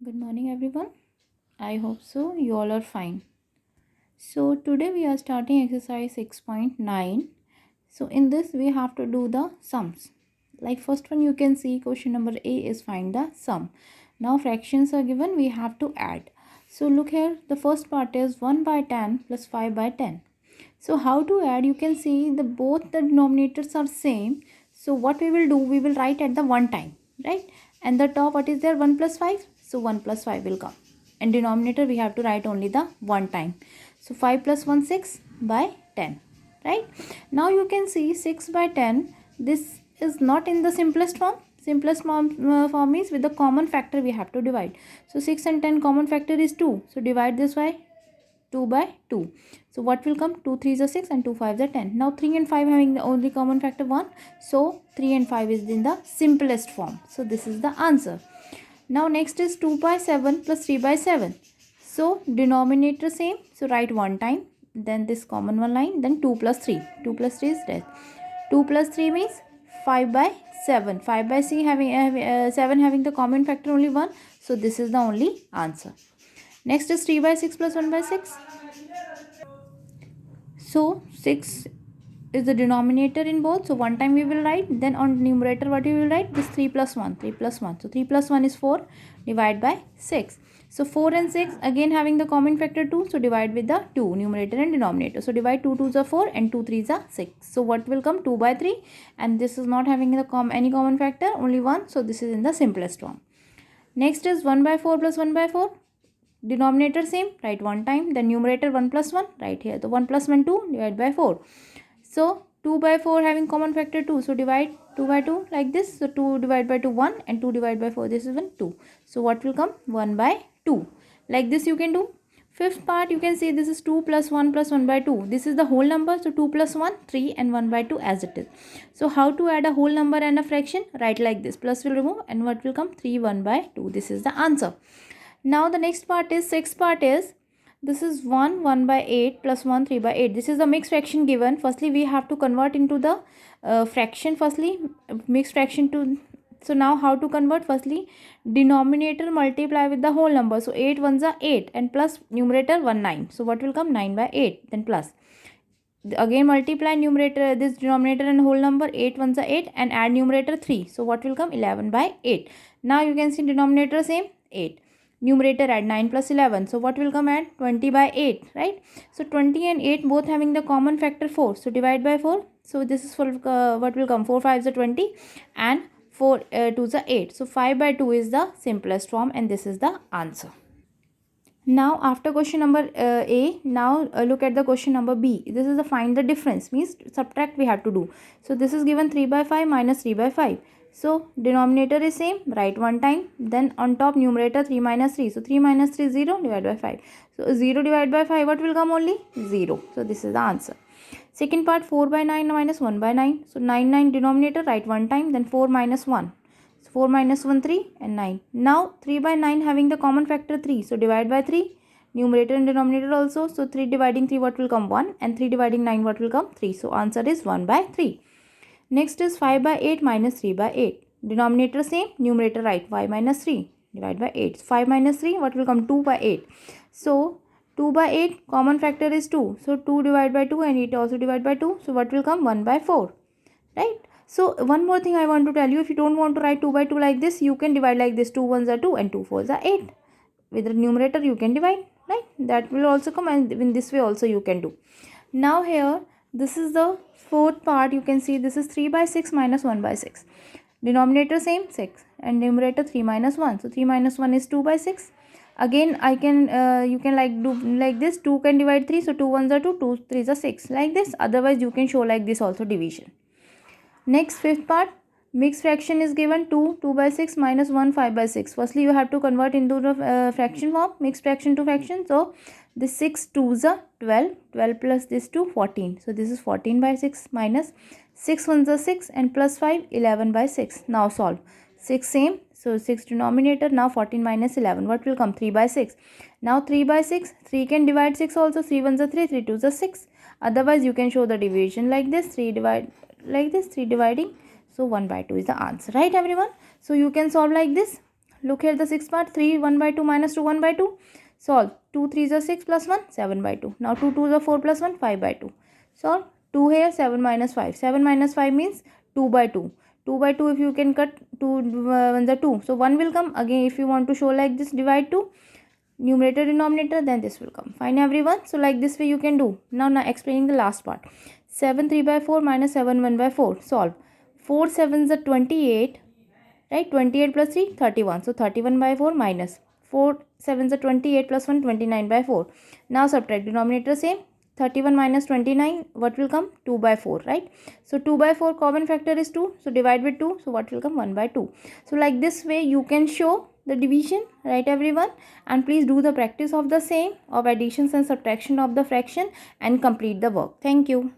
Good morning, everyone. I hope so. You all are fine. So, today we are starting exercise 6.9. So, in this, we have to do the sums. Like, first one, you can see question number A is find the sum. Now, fractions are given, we have to add. So, look here, the first part is 1 by 10 plus 5 by 10. So, how to add? You can see the both the denominators are same. So, what we will do, we will write at the one time, right? And the top, what is there? 1 plus 5. So, 1 plus 5 will come. And denominator, we have to write only the one time. So, 5 plus 1, 6 by 10, right? Now, you can see 6 by 10. This is not in the simplest form. Simplest form is with the common factor we have to divide. So, 6 and 10 common factor is 2. So, divide this by 2 by 2. So what will come? 2 3s are 6 and 2 5s are 10. Now 3 and 5 having the only common factor 1. So 3 and 5 is in the simplest form. So this is the answer. Now next is 2 by 7 plus 3 by 7. So denominator same. So write one time. Then this common one line. Then 2 plus 3. 2 plus 3 is that. 2 plus 3 means 5 by 7. 5 by 7 having the common factor only 1. So this is the only answer. Next is 3 by 6 plus 1 by 6. So 6 is the denominator in both. So one time we will write. Then on numerator what we will write? This 3 plus 1. 3 plus 1. So 3 plus 1 is 4. Divide by 6. So 4 and 6 again having the common factor 2. So divide with the 2. Numerator and denominator. So divide 2 2s are 4 and 2 3s are 6. So what will come? 2 by 3. And this is not having the any common factor. Only 1. So this is in the simplest form. Next is 1 by 4 plus 1 by 4. Denominator same, write one time. Then numerator 1 plus 1, right here. The 1 plus 1 2, divide by 4. So 2 by 4 having common factor 2. So divide 2 by 2 like this. So 2 divide by 2 1 and 2 divide by 4, this is 1 2. So what will come? 1 by 2. Like this you can do. Fifth part you can see this is 2 plus 1 plus 1 by 2. This is the whole number. So 2 plus 1, 3 and 1 by 2 as it is. So how to add a whole number and a fraction? Write like this. Plus will remove and what will come? 3 1 by 2. This is the answer. Now the next part is, sixth part is, this is 1 1 by 8 plus 1 3 by 8. This is the mixed fraction given. Firstly we have to convert into the fraction. Firstly mixed fraction to, so now how to convert? Firstly denominator multiply with the whole number. So 8 ones are 8 and plus numerator 1 9. So what will come? 9 by 8. Then plus again multiply numerator, this denominator and whole number. 8 ones are 8 and add numerator 3. So what will come? 11 by 8. Now you can see denominator same 8. Numerator add 9 plus 11. So what will come at 20 by 8, right? So 20 and 8 both having the common factor 4. So divide by 4. So this is for what will come? 4 5 is 20 and 4 2 is 8. So 5 by 2 is the simplest form and this is the answer. Now after question number A, now look at the question number B. This is the find the difference, means subtract we have to do. So this is given 3 by 5 minus 3 by 5. So denominator is same, write one time. Then on top numerator 3 minus 3. So 3 minus 3 is 0, divide by 5. So 0 divided by 5, what will come? Only 0. So this is the answer. Second part 4 by 9 minus 1 by 9. So 9 denominator, write one time. Then 4 minus 1. 4 minus 1 3 and 9. Now 3 by 9 having the common factor 3. So divide by 3. Numerator and denominator also. So 3 dividing 3 what will come? 1 and 3 dividing 9 what will come? 3. So answer is 1 by 3. Next is 5 by 8 minus 3 by 8. Denominator same. Numerator right. 5 minus 3. Divide by 8. So 5 minus 3 what will come? 2 by 8. So 2 by 8 common factor is 2. So 2 divided by 2 and 8 also divide by 2. So what will come? 1 by 4. Right? So one more thing I want to tell you, if you don't want to write 2 by 2 like this, you can divide like this. 2 ones are 2 and 2 fours are 8. With the numerator you can divide, right? That will also come, and in this way also you can do. Now here, this is the fourth part. You can see this is 3 by 6 minus 1 by 6. Denominator same 6 and numerator 3 minus 1. So 3 minus 1 is 2 by 6. Again I can you can like do like this. 2 can divide 3. So 2 ones are 2, 2 3s are 6, like this. Otherwise you can show like this also, division. Next, fifth part, mixed fraction is given 2 by 6 minus 1 5 by 6. Firstly you have to convert into the fraction form, mixed fraction to fraction. So this 6 2s are 12, 12 plus this 2 14. So this is 14 by 6 minus 6 ones are 6 and plus 5 11 by 6. Now solve. 6 same. So 6 denominator. Now 14 minus 11. What will come? 3 by 6. Now 3 by 6. 3 can divide 6 also. 3 ones are 3. 3 2s are 6. Otherwise you can show the division like this. 3 divide like this, 3 dividing. So 1 by 2 is the answer, right everyone? So you can solve like this. Look here the sixth part. 3 1 by 2 minus 2 1 by 2. Solve. 2 3s are 6 plus 1 7 by 2. Now 2 2s are 4 plus 1 5 by 2. Solve. 2 here 7 minus 5. 7 minus 5 means 2 by 2. 2 by 2 if you can cut 2 the 2. So 1 will come. Again if you want to show like this, divide 2. Numerator denominator, then this will come. Fine everyone. So like this way you can do. Now explaining the last part. 7 3 by 4 minus 7 1 by 4. Solve. 4 7s are 28. Right, 28 plus 3 31. So 31 by 4 minus 4 7s are 28 plus 1 29 by 4. Now subtract. Denominator same. 31 minus 29, what will come? 2 by 4, right? So 2 by 4 common factor is 2. So divide with 2. So what will come? 1 by 2. So like this way you can show the division, right everyone? And please do the practice of the same of additions and subtraction of the fraction and complete the work. Thank you.